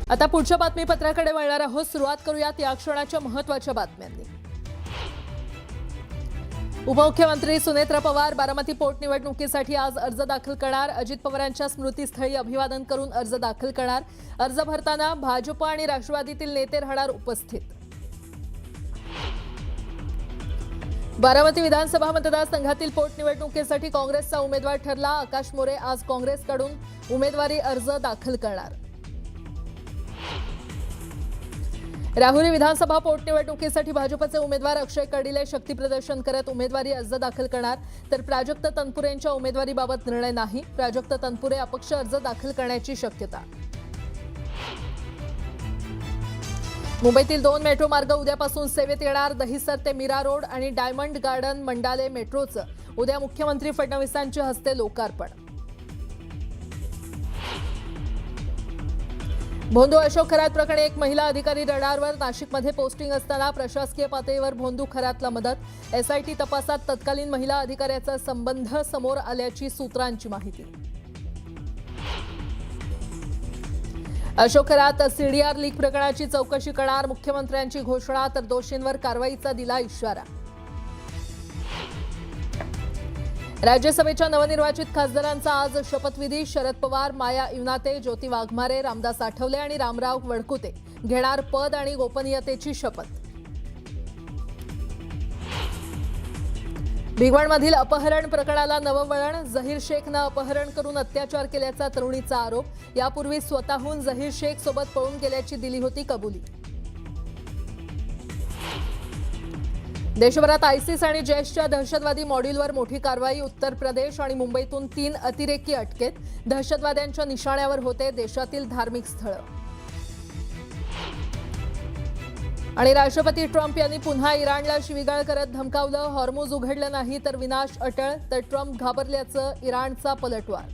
आता पुढच्या बातमीपत्राकडे वळणार आहोत। सुरुवात करूयात या क्षणाच्या महत्त्वाच्या बातम्यांनी। उपमुख्यमंत्री सुनेत्रा पवार बारामती पोटनिवडणुकीसाठी आज अर्ज दाखल करणार। अजित पवारांच्या स्मृतीस्थळी अभिवादन करून अर्ज दाखल करणार। अर्ज भरताना भाजप आणि राष्ट्रवादीतील नेते राहणार उपस्थित। बारामती विधानसभा मतदारसंघातील पोटनिवडणुकीसाठी काँग्रेसचा उमेदवार ठरला। आकाश मोरे आज काँग्रेसकडून उमेदवारी अर्ज दाखल करणार। राहुरी विधानसभा पोटनिवडणुकीसाठी भाजपचे उमेदवार अक्षय कर्डिले शक्तीप्रदर्शन करत उमेदवारी अर्ज दाखल करणार। तर प्राजक्त तनपुरेंच्या उमेदवारीबाबत निर्णय नाही। प्राजक्त तनपुरे अपक्ष अर्ज दाखल करण्याची शक्यता। मुंबईतील 2 मेट्रो मार्ग उद्यापासून सेवेत येणार। दहिसर ते मीरा रोड आणि डायमंड गार्डन मंडाले मेट्रोचं उद्या मुख्यमंत्री फडणवीसांच्या हस्ते लोकार्पण। भोंदू अशोक खरात प्रकरणी एक महिला अधिकारी रडारवर। नाशिकमध्ये पोस्टिंग असताना प्रशासकीय पातळीवर भोंदू खरातला मदत। एसआयटी तपासात तत्कालीन महिला अधिकाऱ्याचा संबंध समोर आल्याची सूत्रांची माहिती। अशोक खरात सीडीआर लीक प्रकरणाची चौकशी करणार। मुख्यमंत्र्यांची घोषणा, तर दोषींवर कारवाईचा दिला इशारा। राज्यसभेच्या नवनिर्वाचित खासदारांचा आज शपथविधी। शरद पवार, माया इवनाते, ज्योती वाघमारे, रामदास आठवले आणि रामराव वडकुते घेणार पद आणि गोपनीयतेची शपथ। भिगवणमधील अपहरण प्रकरणाला नवं वळण। झहीर शेखनं अपहरण करून अत्याचार केल्याचा तरुणीचा आरोप। यापूर्वी स्वतःहून झहीर शेख सोबत पळून गेल्याची दिली होती कबुली। देशभरात आयसिस आणि जैशच्या दहशतवादी मॉड्यूलवर मोठी कारवाई। उत्तर प्रदेश आणि मुंबईतून 3 अतिरेकी अटकेत। दहशतवाद्यांच्या निशाण्यावर होते देशातील धार्मिक स्थळं। आणि राष्ट्रपती ट्रम्प यांनी पुन्हा इराणला शिवीगाळ करत धमकावलं। हॉर्मुझ उघडलं नाही तर विनाश अटळ। तर ट्रम्प घाबरल्याचं इराणचा पलटवार।